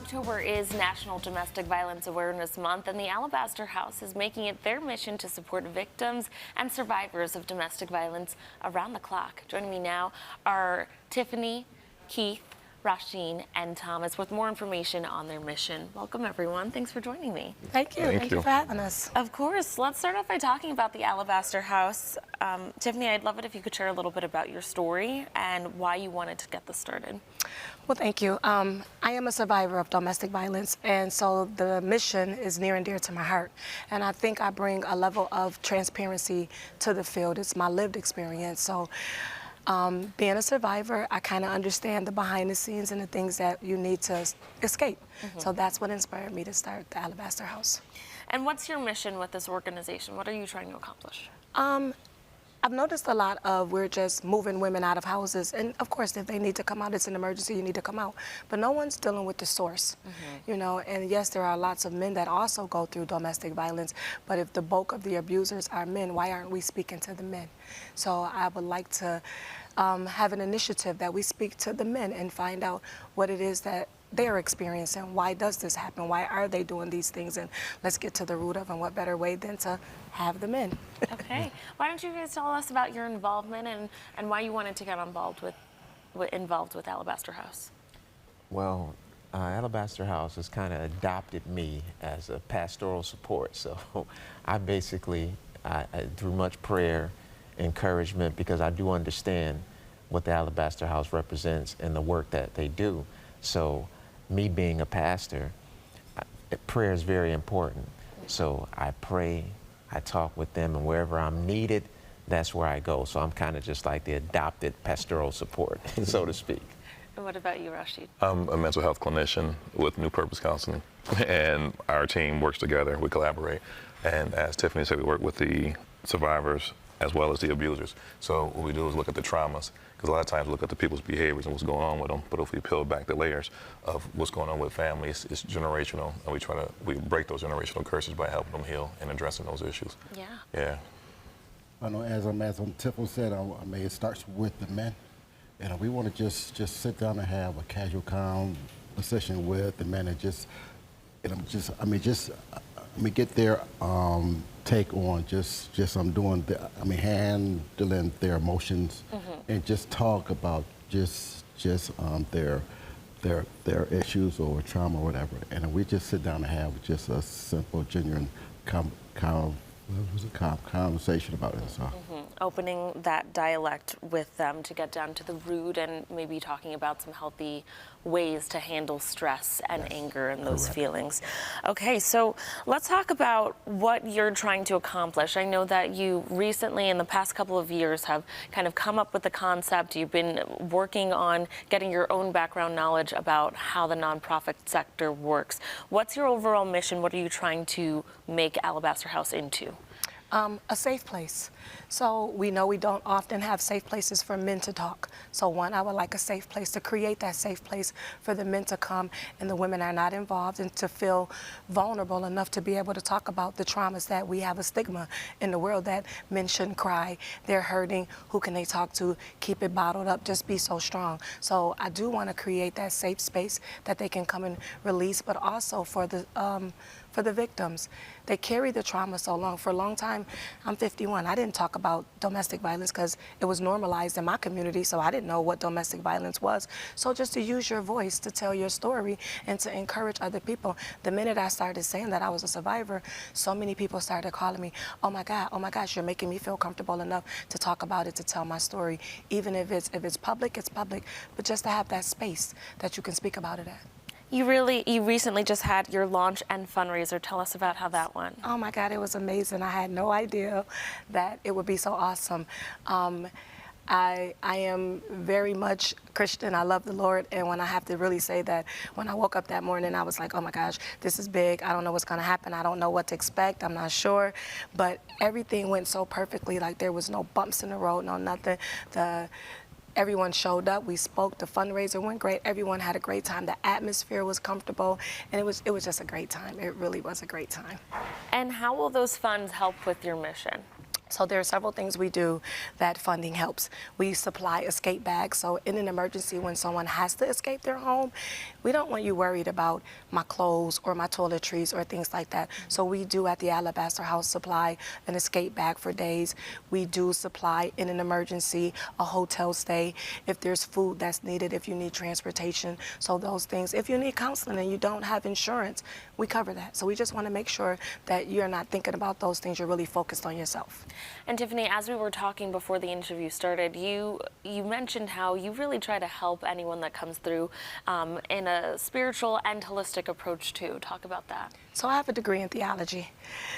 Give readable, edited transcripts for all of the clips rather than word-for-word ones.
October is National Domestic Violence Awareness Month, and the Alabaster House is making it their mission to support victims and survivors of domestic violence around the clock. Joining me now are Tiffany, Keith, Rasheen, and Thomas with more information on their mission. Welcome, everyone. Thanks for joining me. Thank you. Thank you for having us. Of course. Let's start off by talking about the Alabaster House. Tiffany, I'd love it if you could share a little bit about your story and why you wanted to get this started. Well, thank you. I am a survivor of domestic violence, and so the mission is near and dear to my heart. And I think I bring a level of transparency to the field. It's my lived experience. So being a survivor, I kind of understand the behind the scenes and the things that you need to escape. So that's what inspired me to start the Alabaster House. And what's your mission with this organization? What are you trying to accomplish? I've noticed a lot of we're just moving women out of houses, and of course if they need to come out, it's an emergency, you need to come out, but no one's dealing with the source, you know. And yes, there are lots of men that also go through domestic violence, but if the bulk of the abusers are men, why aren't we speaking to the men? So I would like to have an initiative that we speak to the men and find out what it is that they're experiencing. Why does this happen? Why are they doing these things? And let's get to the root of, and what better way than to have the men. Okay. Why don't you guys tell us about your involvement and why you wanted to get involved with Alabaster House? Well, Alabaster House has kind of adopted me as a pastoral support. So I basically, through much prayer, encouragement, because I do understand what the Alabaster House represents and the work that they do. So me being a pastor, prayer is very important. So I pray, I talk with them, and wherever I'm needed, that's where I go. So I'm kind of just like the adopted pastoral support, so to speak. And what about you, Rashid? I'm a mental health clinician with New Purpose Counseling, and our team works together, we collaborate. And as Tiffany said, we work with the survivors as well as the abusers. So what we do is look at the traumas, because a lot of times we look at the people's behaviors and what's going on with them, but if we peel back the layers of what's going on with families, it's generational, and we break those generational curses by helping them heal and addressing those issues. Yeah. Yeah. I know, as Tiffany said, I mean, it starts with the men. And we want to just sit down and have a casual conversation with the men and just get their take on handling their emotions, and just talk about their issues or trauma or whatever. And we just sit down and have just a simple, genuine conversation about it. So. Opening that dialect with them to get down to the root and maybe talking about some healthy ways to handle stress and anger and those feelings. Okay, so let's talk about what you're trying to accomplish. I know that you recently, in the past couple of years, have kind of come up with the concept. You've been working on getting your own background knowledge about how the nonprofit sector works. What's your overall mission? What are you trying to make Alabaster House into? A safe place. So we know we don't often have safe places for men to talk. So one, I would like a safe place, to create that safe place for the men to come and the women are not involved, and to feel vulnerable enough to be able to talk about the traumas that we have a stigma in the world that men shouldn't cry, they're hurting, who can they talk to, keep it bottled up, just be so strong. So I do want to create that safe space that they can come and release, but also for the victims. They carry the trauma so long. For a long time, I'm 51, I didn't talk about domestic violence because it was normalized in my community, so I didn't know what domestic violence was. So just to use your voice to tell your story and to encourage other people. The minute I started saying that I was a survivor, so many people started calling me, oh my gosh, you're making me feel comfortable enough to talk about it, to tell my story. Even if it's public, it's public, but just to have that space that you can speak about it at. You recently just had your launch and fundraiser. Tell us about how that went. Oh my God, it was amazing. I had no idea that it would be so awesome. I am very much Christian. I love the Lord, and when I have to really say that, when I woke up that morning, I was like, oh my gosh, this is big. I don't know what's gonna happen. I don't know what to expect. I'm not sure, but everything went so perfectly. Like, there was no bumps in the road, no nothing. Everyone showed up, we spoke, the fundraiser went great, everyone had a great time, the atmosphere was comfortable, and it was just a great time. It really was a great time. And how will those funds help with your mission? So there are several things we do that funding helps. We supply escape bags. So in an emergency, when someone has to escape their home, we don't want you worried about my clothes or my toiletries or things like that. So we do at the Alabaster House supply an escape bag for days. We do supply in an emergency a hotel stay if there's food that's needed, if you need transportation. So those things. If you need counseling and you don't have insurance, we cover that. So we just want to make sure that you're not thinking about those things. You're really focused on yourself. And Tiffany, as we were talking before the interview started, you mentioned how you really try to help anyone that comes through in a spiritual and holistic approach too. Talk about that. So I have a degree in theology.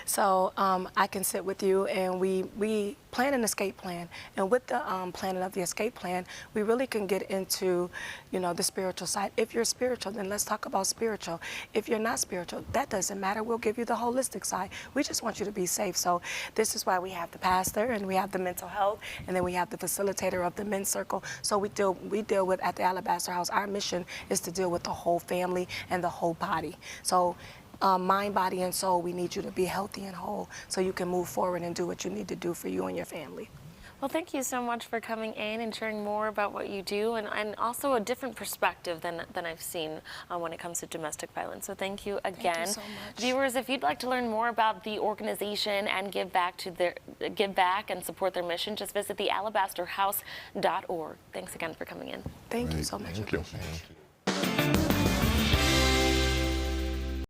So I can sit with you and we plan an escape plan. And with the planning of the escape plan, we really can get into, the spiritual side. If you're spiritual, then let's talk about spiritual. If you're not spiritual, that doesn't matter. We'll give you the holistic side. We just want you to be safe. So this is why we have the pastor and we have the mental health and then we have the facilitator of the men's circle. So we deal with, at the Alabaster House, our mission is to deal with the whole family and the whole body. So mind, body, and soul, we need you to be healthy and whole so you can move forward and do what you need to do for you and your family. Well, thank you so much for coming in and sharing more about what you do and also a different perspective than I've seen when it comes to domestic violence. So thank you again. Thank you so much. Viewers, if you'd like to learn more about the organization and give back and support their mission, just visit thealabasterhouse.org. Thanks again for coming in. Thank you so much. Thank you. Thank you.